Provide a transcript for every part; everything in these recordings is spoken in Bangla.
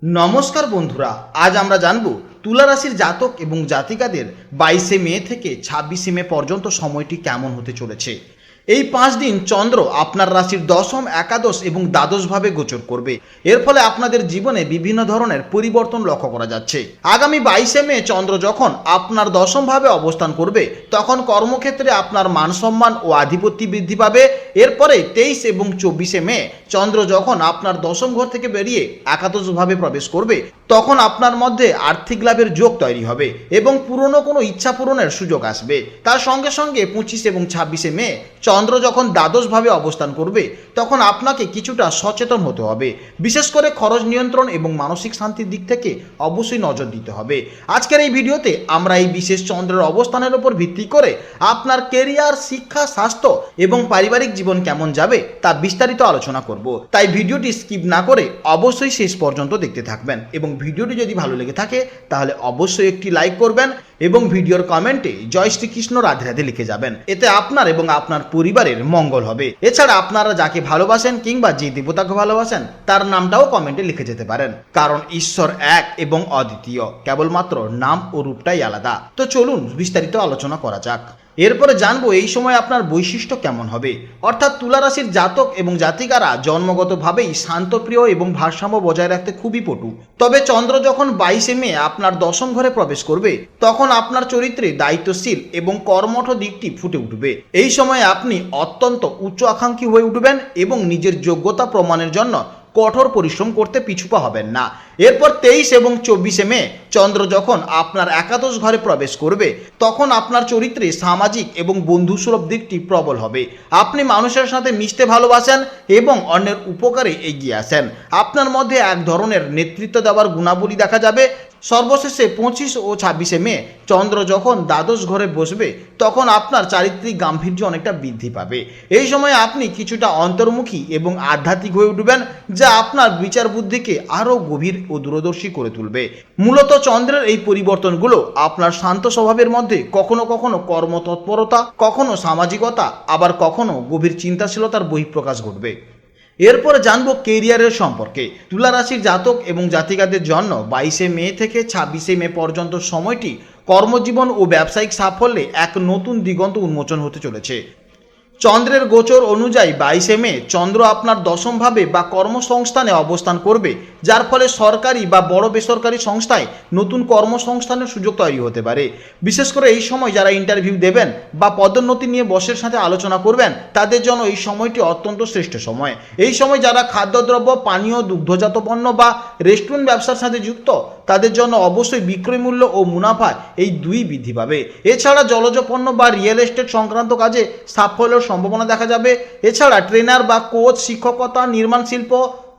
নমস্কার বন্ধুরা, আজ আমরা জানব তুলা রাশির জাতক এবং জাতিকাদের 22শে মে থেকে 26শে মে পর্যন্ত সময়টি কেমন হতে চলেছে। এই 5 দিন চন্দ্র আপনার রাশির দশম, একাদশ এবং দ্বাদশভাবে গোচর করবে। এর ফলে আপনাদের জীবনে বিভিন্ন ধরনের পরিবর্তন লক্ষ্য করা যাচ্ছে। আগামী 22শে মে চন্দ্র যখন আপনার দশমভাবে অবস্থান করবে তখন কর্মক্ষেত্রে আপনার মান সম্মান ও আধিপত্য বৃদ্ধি পাবে। এরপরে 23 এবং 24শে মে চন্দ্র যখন আপনার দশম ঘর থেকে বেরিয়ে একাদশভাবে প্রবেশ করবে তখন আপনার মধ্যে আর্থিক লাভের যোগ তৈরি হবে এবং পুরনো কোনো ইচ্ছা পূরণের সুযোগ আসবে। তার সঙ্গে সঙ্গে 25 এবং 26শে মে চন্দ্র যখন দ্বাদশভাবে অবস্থান করবে তখন আপনাকে কিছুটা সচেতন হতে হবে। বিশেষ করে খরচ নিয়ন্ত্রণ এবং মানসিক শান্তির দিক থেকে অবশ্যই নজর দিতে হবে। আজকের এই ভিডিওতে আমরা এই বিশেষ চন্দ্রের অবস্থানের উপর ভিত্তি করে আপনার কেরিয়ার, শিক্ষা, স্বাস্থ্য এবং পারিবারিক জীবন কেমন যাবে তা বিস্তারিত আলোচনা করব। তাই ভিডিওটি স্কিপ না করে অবশ্যই শেষ পর্যন্ত দেখতে থাকবেন এবং ভিডিওটি যদি ভালো লেগে থাকে তাহলে অবশ্যই একটি লাইক করবেন এবং ভিডিওর কমেন্টে জয় শ্রীকৃষ্ণ রাধে রাধে লিখে যাবেন। এতে আপনার এবং আপনার পরিবারের মঙ্গল হবে। এছাড়া আপনারা যাকে ভালোবাসেন কিংবা যে দেবতাকে ভালোবাসেন তার নামটাও কমেন্টে লিখে যেতে পারেন, কারণ ঈশ্বর এক এবং অদ্বিতীয়, কেবলমাত্র নাম ও রূপটাই আলাদা। তো চলুন বিস্তারিত আলোচনা করা যাক। এরপরে জানবো এই সময় আপনার বৈশিষ্ট্য কেমন হবে। অর্থাৎ তুলা রাশির জাতক এবং জাতিকারা জন্মগতভাবেই শান্তপ্রিয় এবং ভারসাম্য বজায় রাখতে খুবই পটু। তবে চন্দ্র যখন 22শে মে আপনার দশম ঘরে প্রবেশ করবে তখন আপনার চরিত্রে দায়িত্বশীল এবং কর্মঠ দিকটি ফুটে উঠবে। এই সময় আপনি অত্যন্ত উচ্চ আকাঙ্ক্ষী হয়ে উঠবেন এবং নিজের যোগ্যতা প্রমাণের জন্য কঠোর পরিশ্রম করতে পিছুপা হবেন না। এরপর 23 এবং 24শে মে চন্দ্র যখন আপনার একাদশ ঘরে প্রবেশ করবে তখন আপনার চরিত্রে সামাজিক এবং বন্ধুসুলভ দিকটি প্রবল হবে। আপনি মানুষের সাথে মিশতে ভালোবাসেন এবং অন্যের উপকারে এগিয়ে আসেন। আপনার মধ্যে এক ধরনের নেতৃত্ব দেওয়ার গুণাবলী দেখা যাবে। সর্বশেষে 25 ও 26শে মে চন্দ্র যখন দ্বাদশ ঘরে বসবে তখন আপনার চারিত্রিক গাম্ভীর্য অনেকটা বৃদ্ধি পাবে। এই সময় আপনি কিছুটা অন্তর্মুখী এবং আধ্যাত্মিক হয়ে উঠবেন, যা আপনার বিচার বুদ্ধিকে আরও গভীর ও দূরদর্শী করে তুলবে। মূলত চন্দ্রের এই পরিবর্তনগুলো আপনার শান্ত স্বভাবের মধ্যে কখনো কখনো কর্মতৎপরতা, কখনো সামাজিকতা, আবার কখনো গভীর চিন্তাশীলতার বহিঃপ্রকাশ ঘটবে। এরপরে জানবো কেরিয়ারের সম্পর্কে। তুলা রাশির জাতক এবং জাতিকাদের জন্য 22শে মে থেকে 26শে মে পর্যন্ত সময়টি কর্মজীবন ও ব্যবসায়িক সাফল্যে এক নতুন দিগন্ত উন্মোচন হতে চলেছে। চন্দ্রের গোচর অনুযায়ী 22শে মে চন্দ্র আপনার দশমভাবে বা কর্মসংস্থানে অবস্থান করবে, যার ফলে সরকারি বা বড় বেসরকারি সংস্থায় নতুন কর্মসংস্থানের সুযোগ তৈরি হতে পারে। বিশেষ করে এই সময় যারা ইন্টারভিউ দেবেন বা পদোন্নতি নিয়ে বসের সাথে আলোচনা করবেন তাদের জন্য এই সময়টি অত্যন্ত শ্রেষ্ঠ সময়। এই সময় যারা খাদ্যদ্রব্য, পানীয়, দুগ্ধজাত পণ্য বা রেস্টুরেন্ট ব্যবসার সাথে যুক্ত তাদের জন্য অবশ্যই বিক্রয় মূল্য ও মুনাফা এই দুই বৃদ্ধি পাবে। এছাড়া জলজ পণ্য বা রিয়েল এস্টেট সংক্রান্ত কাজে সাফল্যের সম্ভাবনা দেখা যাবে। এছাড়া ট্রেনার বা কোচ, শিক্ষকতা, নির্মাণ শিল্প,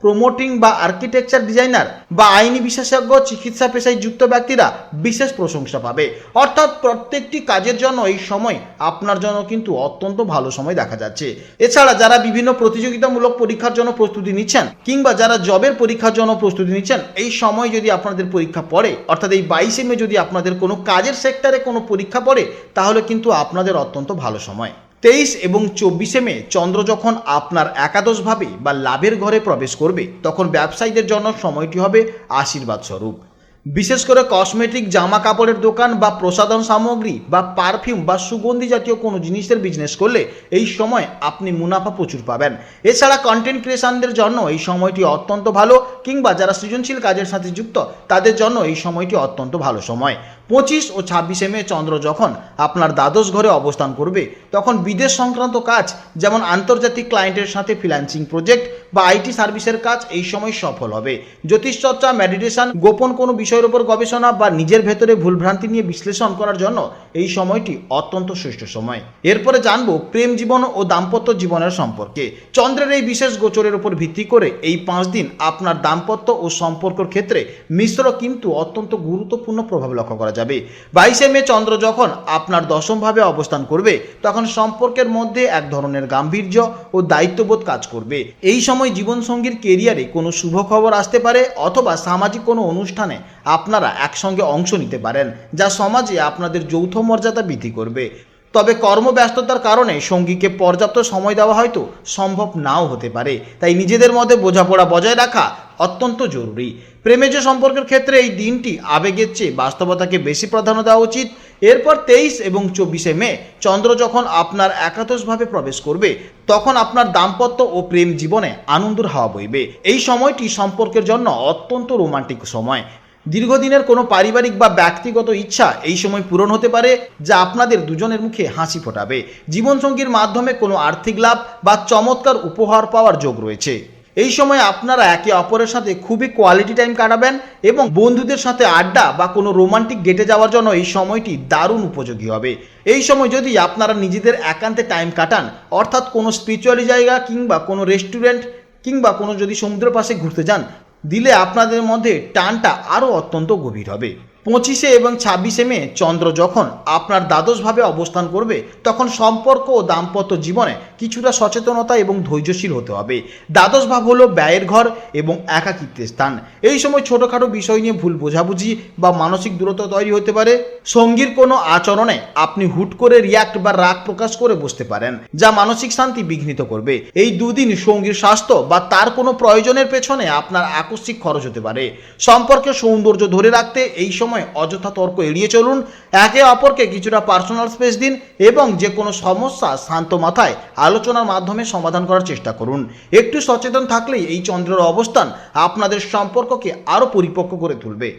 প্রমোটিং বা আর্কিটেকচার ডিজাইনার বা আইনি বিশেষজ্ঞ, চিকিৎসা পেশায় যুক্ত ব্যক্তিরা বিশেষ প্রশংসা পাবে। অর্থাৎ প্রত্যেকটি কাজের জন্য এই সময় আপনার জন্য কিন্তু অত্যন্ত ভালো সময় দেখা যাচ্ছে। এছাড়া যারা বিভিন্ন প্রতিযোগিতামূলক পরীক্ষার জন্য প্রস্তুতি নিচ্ছেন কিংবা যারা জবের পরীক্ষার জন্য প্রস্তুতি নিচ্ছেন, এই সময় যদি আপনাদের পরীক্ষা পড়ে, অর্থাৎ এই 22শে মে যদি আপনাদের কোনো কাজের সেক্টরে কোনো পরীক্ষা পড়ে তাহলে কিন্তু আপনাদের অত্যন্ত ভালো সময়। 23 এবং 24শে মে চন্দ্র যখন আপনার একাদশভাবে বা লাভের ঘরে প্রবেশ করবে তখন ব্যবসায়ীদের জন্য সময়টি হবে আশীর্বাদ স্বরূপ। বিশেষ করে কসমেটিক, জামা কাপড়ের দোকান বা প্রসাধন সামগ্রী বা পারফিউম বা সুগন্ধি জাতীয় কোনো জিনিসের বিজনেস করলে এই সময় আপনি মুনাফা প্রচুর পাবেন। এছাড়া কন্টেন্ট ক্রিয়েশনদের জন্য এই সময়টি অত্যন্ত ভালো, কিংবা যারা সৃজনশীল কাজের সাথে যুক্ত তাদের জন্য এই সময়টি অত্যন্ত ভালো সময়। 25 ও 26শে মে চন্দ্র যখন আপনার দ্বাদশ ঘরে অবস্থান করবে তখন বিদেশ সংক্রান্ত কাজ, যেমন আন্তর্জাতিক ক্লায়েন্টের সাথে ফ্রিল্যান্সিং প্রজেক্ট বা আইটি সার্ভিসের কাজ এই সময় সফল হবে। জ্যোতিষচর্চা, মেডিটেশন, গোপন কোনো বিষয়ের উপর গবেষণা বা নিজের ভেতরে ভুলভ্রান্তি নিয়ে বিশ্লেষণ করার জন্য এই সময়টি অত্যন্ত শ্রেষ্ঠ সময়। এরপরে জানবো প্রেম জীবন ও দাম্পত্য জীবনের সম্পর্কে। চন্দ্রের এই বিশেষ গোচরের উপর ভিত্তি করে এই 5 দিন আপনার দাম্পত্য ও সম্পর্কের ক্ষেত্রে মিশ্র কিন্তু অত্যন্ত গুরুত্বপূর্ণ প্রভাব লক্ষ্য করা যাবে। 22শে মে চন্দ্র যখন আপনার দশমভাবে অবস্থান করবে তখন সম্পর্কের মধ্যে এক ধরনের গাম্ভীর্য ও দায়িত্ববোধ কাজ করবে। এই সময় জীবনসঙ্গীর কেরিয়ারে কোনো শুভ খবর আসতে পারে অথবা সামাজিক কোনো অনুষ্ঠানে আপনারা একসঙ্গে অংশ নিতে পারেন, যা সমাজে আপনাদের যৌথ মর্যাদা বৃদ্ধি করবে। তবে কর্মব্যস্ততার কারণে সঙ্গীকে পর্যাপ্ত সময় দেওয়া হয়তো সম্ভব নাও হতে পারে, তাই নিজেদের মধ্যে বোঝাপড়া বজায় রাখা অত্যন্ত জরুরি। প্রেমেজ সম্পর্কের ক্ষেত্রে এই দিনটি আবেগের চেয়ে বাস্তবতাকে বেশি প্রাধান্য দেওয়া উচিত। এরপর 23 এবং 24 মে চন্দ্র যখন আপনার একাদশভাবে প্রবেশ করবে তখন আপনার দাম্পত্য ও প্রেম জীবনে আনন্দের হাওয়া বইবে। এই সময়টি সম্পর্কের জন্য অত্যন্ত রোমান্টিক সময়। দীর্ঘদিনের কোনো পারিবারিক বা ব্যক্তিগত ইচ্ছা এই সময় পূরণ হতে পারে, যা আপনাদের দুজনের মুখে হাসি ফোটাবে। জীবনসঙ্গীর মাধ্যমে কোনো আর্থিক লাভ বা চমৎকার উপহার পাওয়ার যোগ রয়েছে। এই সময় আপনারা একে অপরের সাথে খুবই কোয়ালিটি টাইম কাটাবেন এবং বন্ধুদের সাথে আড্ডা বা কোনো রোমান্টিক ডেটে যাওয়ার জন্য এই সময়টি দারুণ উপযোগী হবে। এই সময় যদি আপনারা নিজেদের একান্তে টাইম কাটান, অর্থাৎ কোনো স্পিরিচুয়ালি জায়গা কিংবা কোনো রেস্টুরেন্ট কিংবা কোনো যদি সমুদ্রের পাশে ঘুরতে যান, দিলে আপনাদের মধ্যে টানটা আরও অত্যন্ত গভীর হবে। 25 এবং 26 মে চন্দ্র যখন আপনার দ্বাদশভাবে অবস্থান করবে তখন সম্পর্ক ও দাম্পত্য জীবনে কিছুটা সচেতনতা এবং ধৈর্যশীল হতে হবে। দ্বাদশ ভাব হলো ব্যয়ের ঘর এবং একাকিত্বের স্থান। এই সময় ছোটোখাটো বিষয় নিয়ে ভুল বোঝাবুঝি বা মানসিক দূরত্ব তৈরি হতে পারে। সঙ্গীর কোনো আচরণে আপনি হুট করে রিয়াক্ট বা রাগ প্রকাশ করে বসতে পারেন, যা মানসিক শান্তি বিঘ্নিত করবে। এই দুদিন সঙ্গীর স্বাস্থ্য বা তার কোনো প্রয়োজনের পেছনে আপনার আকস্মিক খরচ হতে পারে। সম্পর্কের সৌন্দর্য ধরে রাখতে এই সময় অযথা তর্ক এড়িয়ে চলুন, একে অপরকে কিছুটা পার্সোনাল স্পেস দিন এবং যে কোনো সমস্যা শান্ত মাথায় আলোচনার মাধ্যমে সমাধান করার চেষ্টা করুন। একটু সচেতন থাকলেই এই চন্দ্রের অবস্থান আপনাদের সম্পর্ককে আরও পরিপক্ক করে তুলবে।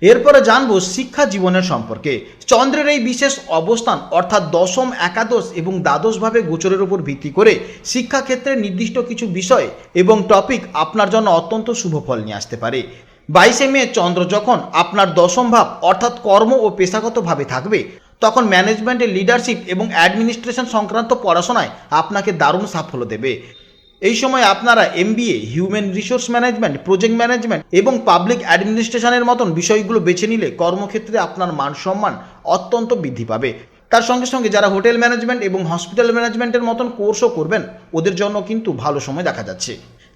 এরপরে জানবো শিক্ষা জীবনের সম্পর্কে। চন্দ্রের এই বিশেষ অবস্থান অর্থাৎ দশম, একাদশ এবং দ্বাদশভাবে গোচরের উপর ভিত্তি করে শিক্ষাক্ষেত্রে নির্দিষ্ট কিছু বিষয় এবং টপিক আপনার জন্য অত্যন্ত শুভ ফল নিয়ে আসতে পারে। 22 মে চন্দ্র যখন আপনার দশম ভাব অর্থাৎ কর্ম ও পেশাগতভাবে থাকবে তখন ম্যানেজমেন্টের লিডারশিপ এবং অ্যাডমিনিস্ট্রেশন সংক্রান্ত পড়াশোনায় আপনাকে দারুণ সাফল্য দেবে। এই সময় আপনারা MBA, human resource management, project management এবং পাবলিক অ্যাডমিনিস্ট্রেশনের মতন বিষয়গুলো বেছে নিলে কর্মক্ষেত্রে আপনার মান সম্মান অত্যন্ত বৃদ্ধি পাবে। তার সঙ্গে সঙ্গে যারা হোটেল ম্যানেজমেন্ট এবং হসপিটাল ম্যানেজমেন্টের মতন কোর্সও করবেন ওদের জন্য কিন্তু ভালো সময় দেখা যাচ্ছে।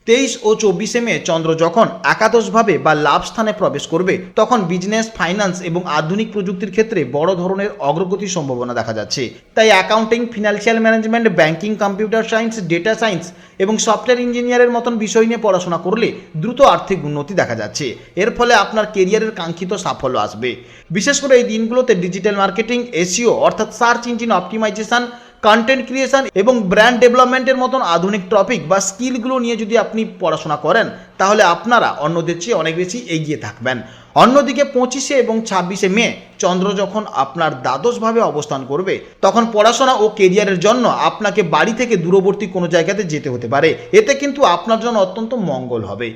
23 ও 24 মে চন্দ্র যখন একাদশভাবে বা লাভ স্থানে প্রবেশ করবে তখন বিজনেস, ফাইন্যান্স এবং আধুনিক প্রযুক্তির ক্ষেত্রে বড় ধরনের অগ্রগতির সম্ভাবনা দেখা যাচ্ছে। তাই accounting, financial management, banking, computer science, data science এবং সফটওয়্যার ইঞ্জিনিয়ারের মতন বিষয় নিয়ে পড়াশোনা করলে দ্রুত আর্থিক উন্নতি দেখা যাচ্ছে। এর ফলে আপনার কেরিয়ারের কাঙ্ক্ষিত সাফল্য আসবে। বিশেষ করে এই দিনগুলোতে ডিজিটাল মার্কেটিং, SEO অর্থাৎ search engine optimization, content creation এবং ব্র্যান্ড ডেভেলপমেন্টের মতন আধুনিক টপিক বা স্কিলগুলো নিয়ে যদি আপনি পড়াশোনা করেন তাহলে আপনারা অন্যদের চেয়ে অনেক বেশি এগিয়ে থাকবেন। অন্যদিকে 25 এবং 26 মে চন্দ্র যখন আপনার দ্বাদশভাবে অবস্থান করবে তখন পড়াশোনা ও কেরিয়ারের জন্য আপনাকে বাড়ি থেকে দূরবর্তী কোনো জায়গাতে যেতে হতে পারে। এতে কিন্তু আপনার জন্য অত্যন্ত মঙ্গল হবে।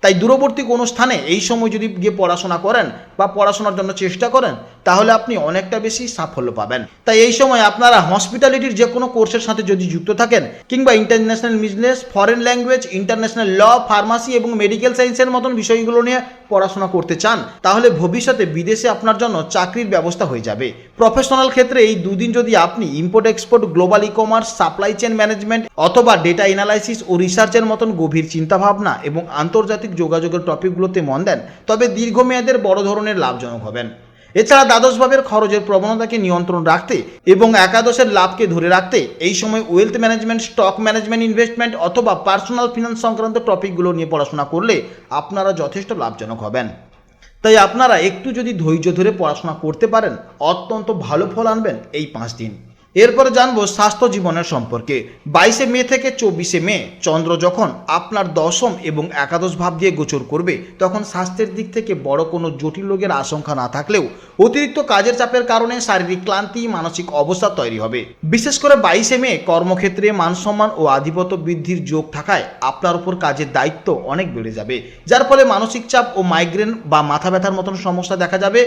তাই দূরবর্তী কোনো স্থানে এই সময় যদি গিয়ে পড়াশোনা করেন বা পড়াশোনার জন্য চেষ্টা করেন তাহলে আপনি অনেকটা বেশি সাফল্য পাবেন। তাই এই সময় আপনারা হসপিটালিটির যে কোনো কোর্সের সাথে যদি যুক্ত থাকেন কিংবা international business, foreign language, international law, pharmacy এবং মেডিকেল সায়েন্সের মতন বিষয়গুলো নিয়ে পড়াশোনা করতে চান তাহলে ভবিষ্যতে বিদেশে আপনার জন্য চাকরির ব্যবস্থা হয়ে যাবে। প্রফেশনাল ক্ষেত্রে এই দুদিন যদি আপনি import export, global e-commerce, supply chain management অথবা ডেটা অ্যানালাইসিস ও রিসার্চের মতন গভীর চিন্তাভাবনা এবং আন্তর্জাতিক যোগাযোগের টপিকগুলোতে মন দেন তবে দীর্ঘমেয়াদের বড় ধরনের লাভজনক হবেন। এছাড়া দ্বাদশ ভাবের খরচের প্রবণতাকে নিয়ন্ত্রণ রাখতে এবং একাদশের লাভকে ধরে রাখতে এই সময় wealth management, stock management, investment অথবা পার্সোনাল ফিনান্স সংক্রান্ত টপিকগুলো নিয়ে পড়াশোনা করলে আপনারা যথেষ্ট লাভজনক হবেন। তাই আপনারা একটু যদি ধৈর্য ধরে পড়াশোনা করতে পারেন অত্যন্ত ভালো ফল আনবেন এই 5 দিন। এরপরে জানবো স্বাস্থ্য জীবনের সম্পর্কে। 22 মে থেকে 24 মে চন্দ্র যখন আপনার দশম এবং একাদশ ভাব দিয়ে গোচর করবে তখন স্বাস্থ্যের দিক থেকে বড় কোনো জটিল রোগের আশঙ্কা না থাকলেও অতিরিক্ত কাজের চাপের কারণে শারীরিক ক্লান্তি, মানসিক অবস্থা তৈরি হবে। বিশেষ করে 22 মে কর্মক্ষেত্রে মানসম্মান ও আধিপত্য বৃদ্ধির যোগ থাকায় আপনার উপর কাজের দায়িত্ব অনেক বেড়ে যাবে, যার ফলে মানসিক চাপ ও মাইগ্রেন বা মাথা ব্যথার মতন সমস্যা দেখা যাবে।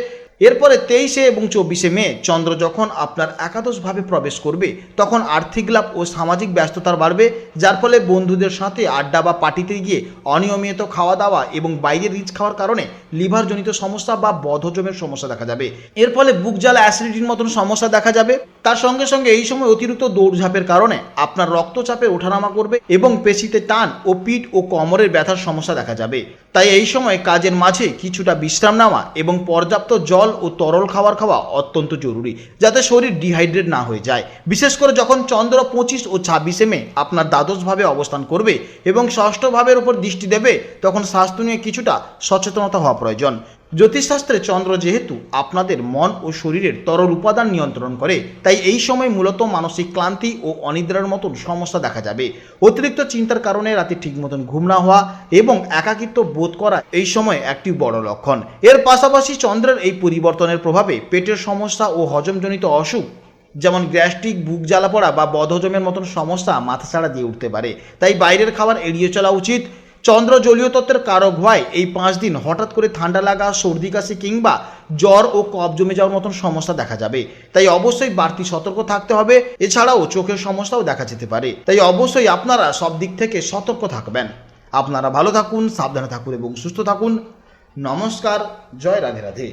এরপরে 23 এবং 24 মে চন্দ্র যখন আপনার একাদশভাবে প্রবেশ করবে তখন আর্থিক লাভ ও সামাজিক ব্যস্ততার বাড়বে, যার ফলে বন্ধুদের সাথে আড্ডা বা পার্টিতে গিয়ে অনিয়মিত খাওয়া দাওয়া এবং বাইরে রিচ খাওয়ার কারণে লিভারজনিত সমস্যা বা বদহজমের সমস্যা দেখা যাবে। এর ফলে বুক জ্বালা, অ্যাসিডিটির মতন সমস্যা দেখা যাবে। তার সঙ্গে সঙ্গে এই সময় অতিরিক্ত দৌড়ঝাঁপের কারণে আপনার রক্তচাপে ওঠানামা করবে এবং পেশিতে টান ও পিঠ ও কোমরের ব্যথার সমস্যা দেখা যাবে। তাই এই সময় কাজের মাঝে কিছুটা বিশ্রাম নেওয়া এবং পর্যাপ্ত জল ও তরল খাবার খাওয়া অত্যন্ত জরুরি, যাতে শরীর ডিহাইড্রেট না হয়ে যায়। বিশেষ করে যখন চন্দ্র 25 ও 26 মে আপনার দ্বাদশভাবে অবস্থান করবে এবং ষষ্ঠ ভাবের উপর দৃষ্টি দেবে, তখন স্বাস্থ্য নিয়ে কিছুটা সচেতনতা হওয়া প্রয়োজন। জ্যোতিষশাস্ত্রে চন্দ্র যেহেতু আপনাদের মন ও শরীরের তরল উপাদান নিয়ন্ত্রণ করে, তাই এই সময় মূলত মানসিক ক্লান্তি ও অনিদ্রার মতন সমস্যা দেখা যাবে। অতিরিক্ত চিন্তার কারণে রাতে ঠিক মতন ঘুম না হওয়া এবং একাকিত্ব বোধ করা এই সময় একটি বড় লক্ষণ। এর পাশাপাশি চন্দ্রের এই পরিবর্তনের প্রভাবে পেটের সমস্যা ও হজমজনিত অসুখ যেমন গ্যাস্ট্রিক, বুক জ্বালা পড়া বা বদহজমের মতন সমস্যা মাথাছাড়া দিয়ে উঠতে পারে। তাই বাইরের খাবার এড়িয়ে চলা উচিত। চন্দ্র জলীয় তত্ত্বের কারক হওয়ায় এই 5 দিন হঠাৎ করে ঠান্ডা লাগা, সর্দি কাশি কিংবা জ্বর ও কফ জমে যাওয়ার মতন সমস্যা দেখা যাবে। তাই অবশ্যই বাড়তি সতর্ক থাকতে হবে। এছাড়াও চোখের সমস্যাও দেখা যেতে পারে। তাই অবশ্যই আপনারা সব দিক থেকে সতর্ক থাকবেন। আপনারা ভালো থাকুন, সাবধানে থাকুন এবং সুস্থ থাকুন। নমস্কার, জয় রাধে রাধে।